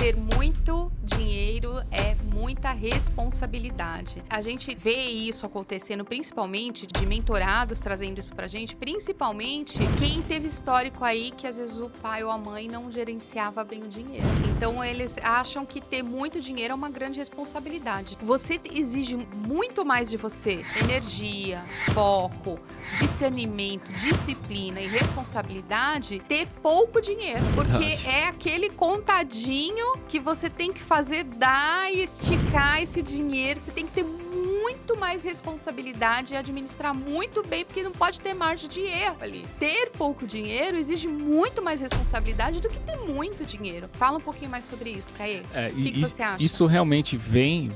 ter muito dinheiro é muita responsabilidade. A gente vê isso acontecendo principalmente de mentorados trazendo isso pra gente, principalmente quem teve histórico aí que às vezes o pai ou a mãe não gerenciava bem o dinheiro. Então eles acham que ter muito dinheiro é uma grande responsabilidade. Você exige muito mais de você: energia, foco, discernimento, disciplina e responsabilidade, ter pouco dinheiro. Porque é aquele contadinho que você tem que fazer dar e esticar esse dinheiro. Você tem que ter muito mais responsabilidade e administrar muito bem, porque não pode ter margem de erro ali. Ter pouco dinheiro exige muito mais responsabilidade do que ter muito dinheiro. Fala um pouquinho mais sobre isso, Caê. O que você acha? Isso realmente vem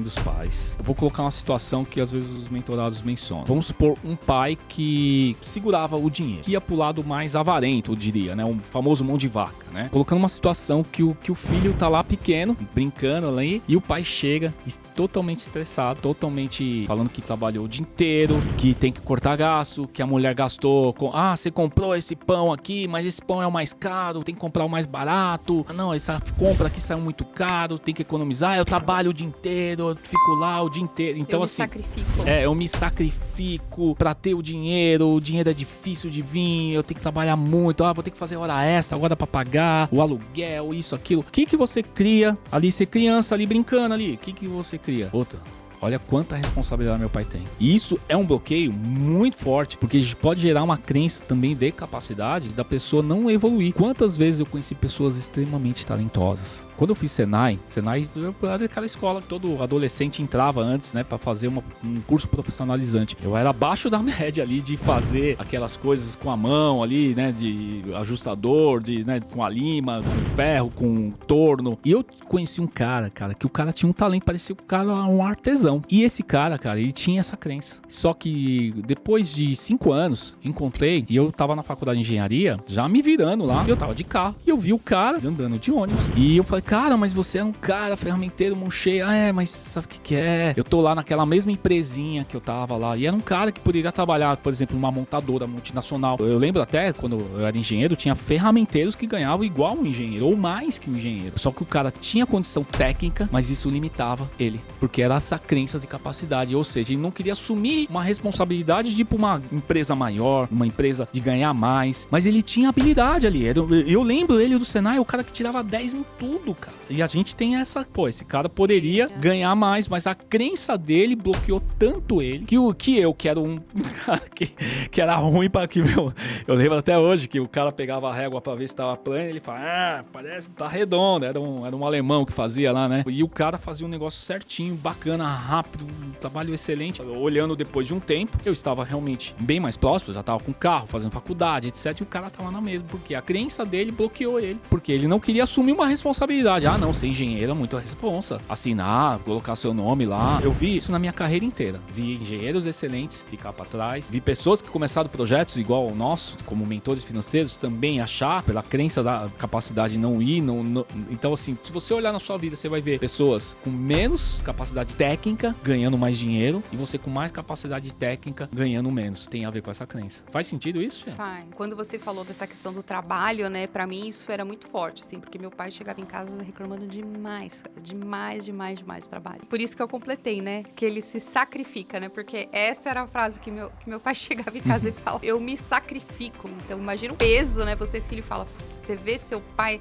dos pais. Eu vou colocar uma situação que às vezes os mentorados mencionam. Vamos supor um pai que segurava o dinheiro, que ia pro lado mais avarento, eu diria, né? Um famoso mão de vaca, né? Colocando uma situação que o filho tá lá pequeno, brincando ali, e o pai chega totalmente estressado, totalmente falando que trabalhou o dia inteiro, que tem que cortar gasto, que a mulher gastou com, você comprou esse pão aqui, mas esse pão é o mais caro, tem que comprar o mais barato. Não, essa compra aqui saiu muito caro, tem que economizar. Eu trabalho o dia inteiro, eu fico lá o dia inteiro. Então, assim, eu me sacrifico pra ter o dinheiro é difícil de vir, eu tenho que trabalhar muito, vou ter que fazer hora extra agora pra pagar o aluguel, isso, aquilo. O que você cria ali, ser criança ali brincando ali? O que você cria? Outra. Olha quanta responsabilidade meu pai tem. E isso é um bloqueio muito forte, porque pode gerar uma crença também de capacidade da pessoa não evoluir. Quantas vezes eu conheci pessoas extremamente talentosas? Quando eu fiz Senai era aquela escola que todo adolescente entrava antes, né, pra fazer um curso profissionalizante. Eu era abaixo da média ali de fazer aquelas coisas com a mão ali, né, de ajustador, com a lima, com ferro, com torno. E eu conheci um cara, que o cara tinha um talento, parecia que o cara era um artesão. E esse cara, ele tinha essa crença. Só que depois de 5 anos, encontrei, e eu tava na faculdade de engenharia, já me virando lá, e eu tava de carro, e eu vi o cara andando de ônibus. E eu falei, cara, mas você é um cara ferramenteiro, mão cheia. Mas sabe o que é? Eu tô lá naquela mesma empresinha que eu tava lá, e era um cara que poderia trabalhar, por exemplo, numa montadora multinacional. Eu lembro até, quando eu era engenheiro, tinha ferramenteiros que ganhavam igual um engenheiro, ou mais que um engenheiro. Só que o cara tinha condição técnica, mas isso limitava ele, porque era essa crença de capacidade, ou seja, ele não queria assumir uma responsabilidade de ir pra uma empresa maior, uma empresa de ganhar mais, mas ele tinha habilidade ali. Eu lembro ele do Senai, o cara que tirava 10 em tudo, cara. E a gente tem esse cara poderia ganhar mais, mas a crença dele bloqueou tanto ele, que eu era um cara que era ruim pra que, eu lembro até hoje que o cara pegava a régua pra ver se tava plano, ele fala, parece que tá redondo, era um alemão que fazia lá, né? E o cara fazia um negócio certinho, bacana, rápido, um trabalho excelente. Olhando depois de um tempo, eu estava realmente bem mais próximo, já tava com carro, fazendo faculdade, etc. E o cara tava na mesma, porque a crença dele bloqueou ele, porque ele não queria assumir uma responsabilidade. Não, ser engenheiro é muito responsa. Assinar, colocar seu nome lá. Eu vi isso na minha carreira inteira. Vi engenheiros excelentes ficar pra trás. Vi pessoas que começaram projetos igual ao nosso, como mentores financeiros, também achar, pela crença da capacidade, não ir. Então, assim, se você olhar na sua vida, você vai ver pessoas com menos capacidade técnica ganhando mais dinheiro e você com mais capacidade técnica ganhando menos. Tem a ver com essa crença. Faz sentido isso, Tia? Faz. Quando você falou dessa questão do trabalho, né, pra mim isso era muito forte, assim, porque meu pai chegava em casa reclamando demais do trabalho. Por isso que eu completei, né, que ele se sacrifica, né, porque essa era a frase que meu pai chegava em casa e falava, eu me sacrifico. Então imagina o peso, né, você filho fala, você vê seu pai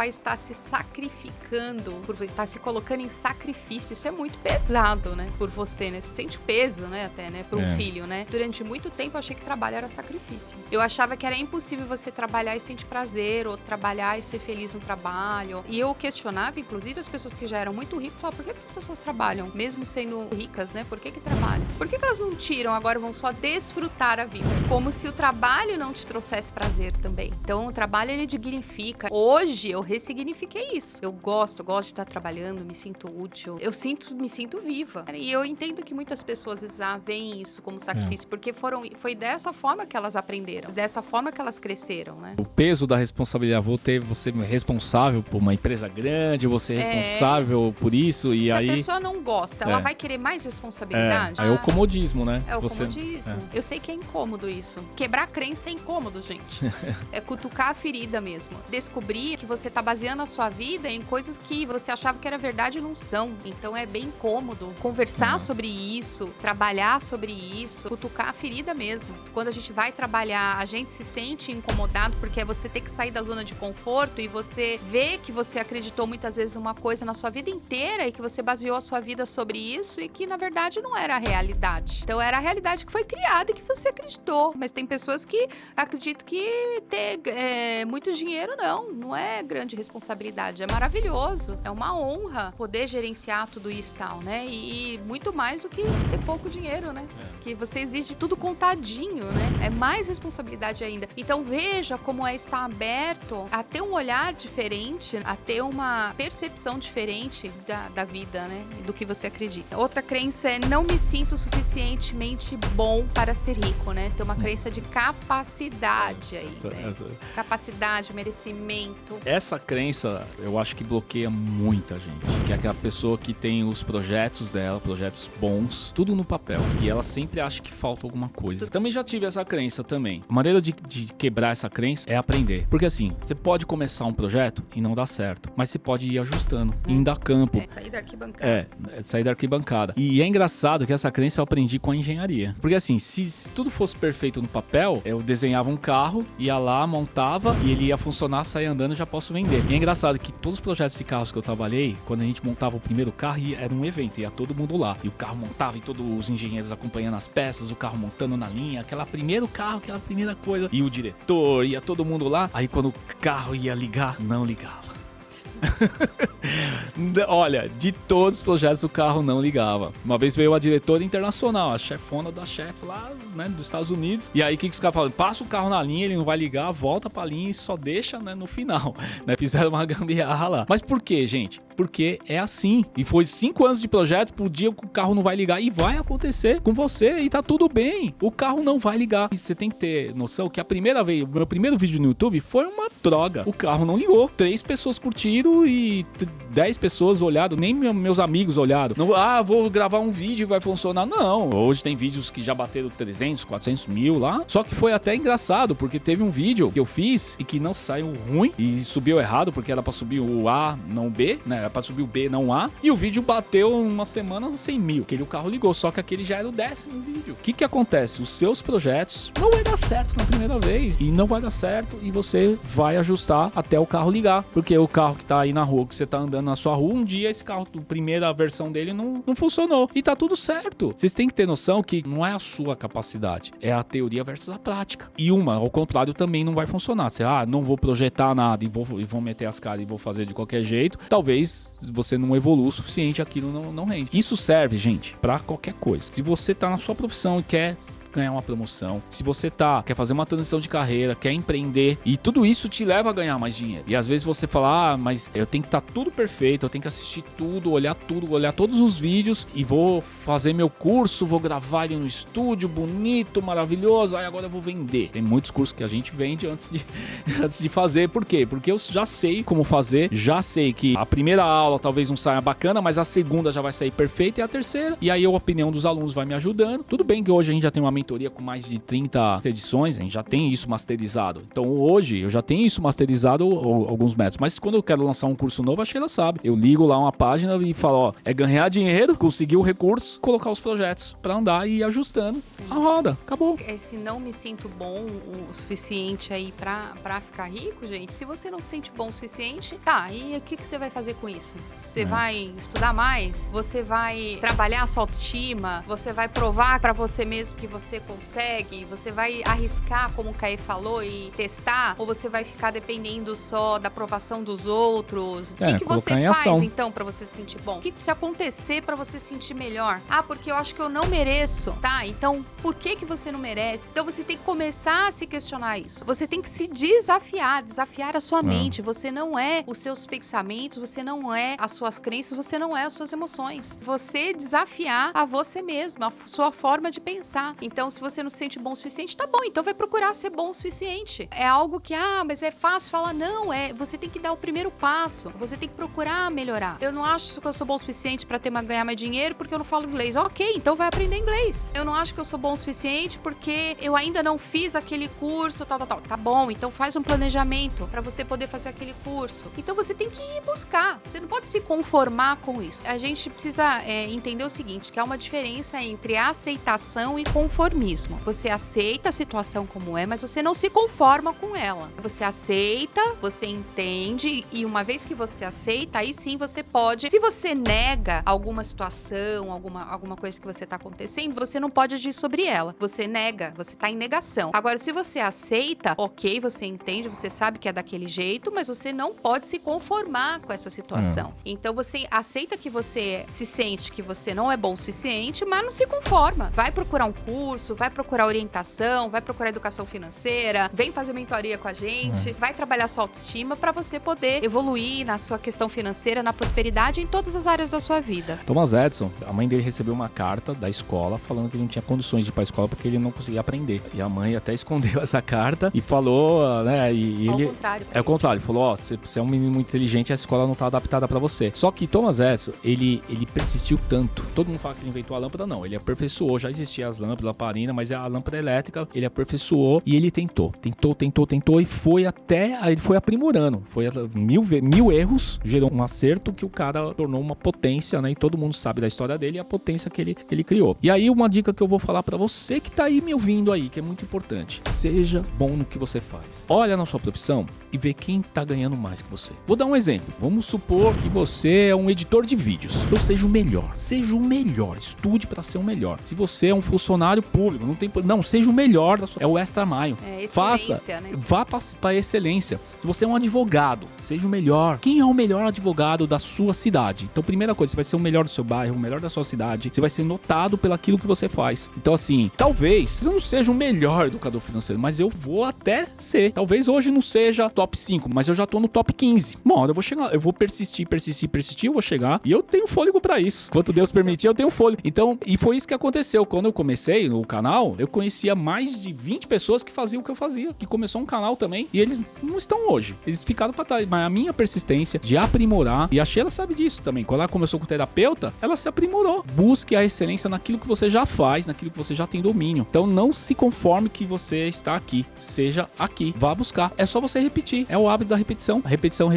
está se sacrificando, está se colocando em sacrifício, isso é muito pesado, né, por você, né, você sente peso, né, até, né, por um filho, né. Durante muito tempo eu achei que trabalho era sacrifício. Eu achava que era impossível você trabalhar e sentir prazer, ou trabalhar e ser feliz no trabalho. E eu questionava, inclusive, as pessoas que já eram muito ricas, falavam, por que essas pessoas trabalham? Mesmo sendo ricas, né? Por que trabalham? Por que elas não tiram, agora vão só desfrutar a vida? Como se o trabalho não te trouxesse prazer também. Então, o trabalho, ele dignifica. Hoje, eu ressignifiquei isso. Eu gosto de estar trabalhando, me sinto útil. Me sinto viva. viva. E eu entendo que muitas pessoas às vezes veem isso como sacrifício, porque foi dessa forma que elas aprenderam, dessa forma que elas cresceram, né? O peso da responsabilidade, você é responsável por uma empresa grande, você é responsável por isso, e se aí... Se a pessoa não gosta, ela vai querer mais responsabilidade? É o comodismo, né? É o comodismo. Eu sei que é incômodo isso. Quebrar crença é incômodo, gente. É cutucar a ferida mesmo. Descobrir que você tá baseando a sua vida em coisas que você achava que era verdade e não são. Então é bem incômodo. Conversar sobre isso, trabalhar sobre isso, cutucar a ferida mesmo. Quando a gente vai trabalhar, a gente se sente incomodado porque é você ter que sair da zona de conforto e você vê que você acreditou muitas vezes uma coisa na sua vida inteira e que você baseou a sua vida sobre isso e que na verdade não era a realidade. Então era a realidade que foi criada e que você acreditou. Mas tem pessoas que acreditam que ter muito dinheiro não é grande responsabilidade, é maravilhoso, é uma honra poder gerenciar tudo isso e tal, né? E muito mais do que ter pouco dinheiro, né? Que você exige tudo contadinho, né? É mais responsabilidade ainda. Então veja como é estar aberto a ter um olhar diferente, a ter uma percepção diferente da vida, né? Do que você acredita. Outra crença é não me sinto suficientemente bom para ser rico, né? Tem uma crença de capacidade aí, capacidade, merecimento. Essa crença, eu acho que bloqueia muita gente. Que é aquela pessoa que tem os projetos dela, projetos bons, tudo no papel. E ela sempre acha que falta alguma coisa. Também já tive essa crença também. A maneira de quebrar essa crença é aprender. Porque assim, você pode começar um projeto e não dar certo. Mas você pode ir ajustando, indo a campo. Sair da arquibancada. Sair da arquibancada. E é engraçado que essa crença eu aprendi com a engenharia. Porque assim, se tudo fosse perfeito no papel, eu desenhava um carro, ia lá, montava e ele ia funcionar, sair andando e já posso vender. E é engraçado que todos os projetos de carros que eu trabalhei, quando a gente montava o primeiro carro, era um evento, ia todo mundo lá. E o carro montava e todos os engenheiros acompanhando as peças, o carro montando na linha, aquela primeiro carro, aquela primeira coisa. E o diretor, ia todo mundo lá. Aí quando o carro ia ligar, não ligava. Olha, de todos os projetos o carro não ligava. Uma vez veio a diretora internacional, a chefona da chefe lá, né, dos Estados Unidos. E aí o que os caras falaram? Passa o carro na linha, ele não vai ligar, volta pra linha e só deixa, né, no final, né? Fizeram uma gambiarra lá. Mas por quê, gente? Porque é assim. E foi 5 anos de projeto pro dia que o carro não vai ligar. E vai acontecer com você e tá tudo bem. O carro não vai ligar. E você tem que ter noção que a primeira vez, o meu primeiro vídeo no YouTube foi uma droga. O carro não ligou. 3 pessoas curtiram e 10 pessoas olharam. Nem meus amigos olharam. Não, vou gravar um vídeo e vai funcionar. Não. Hoje tem vídeos que já bateram 300, 400 mil lá. Só que foi até engraçado, porque teve um vídeo que eu fiz e que não saiu ruim e subiu errado, porque era pra subir o A, não o B, né? Era pra subir o B, não o A. E o vídeo bateu uma semana 100 mil. Aquele o carro ligou, só que aquele já era o 10º vídeo. O que acontece? Os seus projetos não vai dar certo na primeira vez. E não vai dar certo e você vai ajustar até o carro ligar. Porque o carro que tá aí na rua, que você tá andando na sua rua, um dia esse carro, a primeira versão dele não funcionou. E tá tudo certo. Vocês têm que ter noção que não é a sua capacidade, é a teoria versus a prática. E ao contrário, também não vai funcionar. Você, não vou projetar nada e vou meter as caras e vou fazer de qualquer jeito. Talvez você não evolua o suficiente, aquilo não rende. Isso serve, gente, pra qualquer coisa. Se você tá na sua profissão e quer ganhar uma promoção, se você quer fazer uma transição de carreira, quer empreender, e tudo isso te leva a ganhar mais dinheiro. E às vezes você fala, mas eu tenho que estar tudo perfeito, eu tenho que assistir tudo, olhar todos os vídeos e vou fazer meu curso, vou gravar ele no estúdio, bonito, maravilhoso, aí agora eu vou vender. Tem muitos cursos que a gente vende antes de fazer. Por quê? Porque eu já sei como fazer, já sei que a primeira aula talvez não saia bacana, mas a segunda já vai sair perfeita e a terceira, e aí a opinião dos alunos vai me ajudando. Tudo bem que hoje a gente já tem uma mentoria com mais de 30 edições, a gente já tem isso masterizado. Então hoje eu já tenho isso masterizado, alguns métodos, mas quando eu quero lançar um curso novo, a Sheila sabe. Eu ligo lá uma página e falo, é ganhar dinheiro, conseguir o recurso, colocar os projetos pra andar e ir ajustando a roda. Acabou. Esse não me sinto bom o suficiente aí pra ficar rico, gente, se você não se sente bom o suficiente, e o que você vai fazer com isso? Você vai estudar mais? Você vai trabalhar a sua autoestima? Você vai provar pra você mesmo que você você consegue? Você vai arriscar, como o Caê falou, e testar? Ou você vai ficar dependendo só da aprovação dos outros? O que você faz, então, pra você se sentir bom? O que precisa acontecer pra você se sentir melhor? Ah, porque eu acho que eu não mereço. Tá, então por que você não merece? Então você tem que começar a se questionar isso. Você tem que se desafiar a sua mente. Você não é os seus pensamentos, você não é as suas crenças, você não é as suas emoções. Você desafiar a você mesma, a sua forma de pensar. Então, se você não se sente bom o suficiente, tá bom, então vai procurar ser bom o suficiente. É algo que, mas é fácil falar, não, você tem que dar o primeiro passo. Você tem que procurar melhorar. Eu não acho que eu sou bom o suficiente pra ganhar mais dinheiro porque eu não falo inglês. Ok, então vai aprender inglês. Eu não acho que eu sou bom o suficiente porque eu ainda não fiz aquele curso, tal. Tá bom, então faz um planejamento pra você poder fazer aquele curso. Então você tem que ir buscar. Você não pode se conformar com isso. A gente precisa entender o seguinte, que há uma diferença entre aceitação e conformismo. Você aceita a situação como é, mas você não se conforma com ela. Você aceita, você entende, e uma vez que você aceita, aí sim você pode... Se você nega alguma situação, alguma coisa que você tá acontecendo, você não pode agir sobre ela. Você nega, você tá em negação. Agora, se você aceita, ok, você entende, você sabe que é daquele jeito, mas você não pode se conformar com essa situação. Então, você aceita que você se sente que você não é bom o suficiente, mas não se conforma. Vai procurar um curso, vai procurar orientação, vai procurar educação financeira, vem fazer mentoria com a gente, vai trabalhar sua autoestima pra você poder evoluir na sua questão financeira, na prosperidade, em todas as áreas da sua vida. Thomas Edison, a mãe dele recebeu uma carta da escola falando que ele não tinha condições de ir pra escola porque ele não conseguia aprender. E a mãe até escondeu essa carta e falou, né, e ele... É o contrário, ele falou, você é um menino muito inteligente, a escola não tá adaptada pra você. Só que Thomas Edison, ele persistiu tanto. Todo mundo fala que ele inventou a lâmpada, não. Ele aperfeiçoou, já existia as lâmpadas, lamparina, mas a lâmpada elétrica, ele aperfeiçoou e ele tentou e foi ele foi aprimorando. Foi mil erros, gerou um acerto que o cara tornou uma potência, né? E todo mundo sabe da história dele e a potência que ele criou. E aí, uma dica que eu vou falar pra você que tá aí me ouvindo aí, que é muito importante. Seja bom no que você faz. Olha na sua profissão e vê quem tá ganhando mais que você. Vou dar um exemplo. Vamos supor que você é um editor de vídeos. Então seja o melhor. Seja o melhor. Estude pra ser o melhor. Se você é um funcionário público, não, seja o melhor da sua... É o extra mile. Faça, né? Vá pra excelência. Se você é um advogado, seja o melhor. Quem é o melhor advogado da sua cidade? Então, primeira coisa, você vai ser o melhor do seu bairro, o melhor da sua cidade. Você vai ser notado pelaquilo que você faz. Então, assim, talvez eu não seja o melhor educador financeiro, mas eu vou até ser. Talvez hoje não seja top 5, mas eu já tô no top 15. Uma hora eu vou chegar, eu vou persistir, eu vou chegar e eu tenho fôlego pra isso. Quanto Deus permitir, eu tenho fôlego. Então, e foi isso que aconteceu. Quando eu comecei no canal, eu conhecia mais de 20 pessoas que faziam o que eu fazia, que começou um canal também, e eles não estão hoje. Eles ficaram pra trás. Mas a minha persistência de aprimorar, e a Sheila sabe disso também, quando ela começou com terapeuta, ela se aprimorou. Busque a excelência naquilo que você já faz, naquilo que você já tem domínio. Então, não se conforme que você está aqui. Seja aqui. Vá buscar. É só você repetir. É o hábito da repetição. Repetição,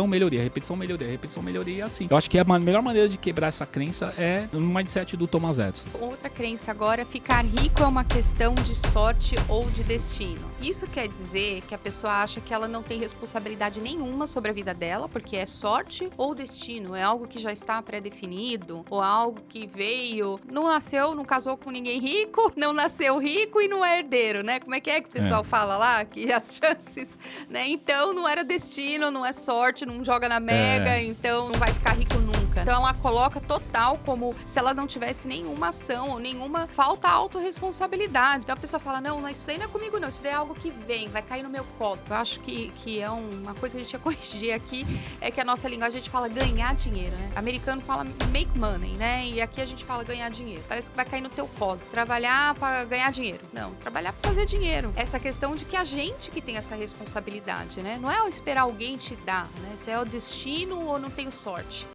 melhoria. Repetição, melhoria e assim. Eu acho que a melhor maneira de quebrar essa crença é no mindset do Thomas Edison. Outra crença agora, ficar rico é uma questão de sorte ou de destino. Isso quer dizer que a pessoa acha que ela não tem responsabilidade nenhuma sobre a vida dela, porque é sorte ou destino, é algo que já está pré-definido, ou algo que veio, não nasceu, não casou com ninguém rico, não nasceu rico e não é herdeiro, né? Como é que o pessoal fala lá? Que as chances, né? Então não era destino, não é sorte, não joga na mega, então não vai ficar rico nunca. Então ela coloca total como se ela não tivesse nenhuma ação ou nenhuma falta autorresponsabilidade. Então a pessoa fala, não, isso daí não é comigo não, isso daí é algo que vem, vai cair no meu colo. Eu acho que é uma coisa que a gente ia corrigir aqui, é que a nossa linguagem a gente fala ganhar dinheiro, né? Americano fala make money, né? E aqui a gente fala ganhar dinheiro. Parece que vai cair no teu colo. Trabalhar pra ganhar dinheiro. Não, trabalhar pra fazer dinheiro. Essa questão de que a gente que tem essa responsabilidade, né? Não é esperar alguém te dar, né? Se é o destino ou não tenho sorte.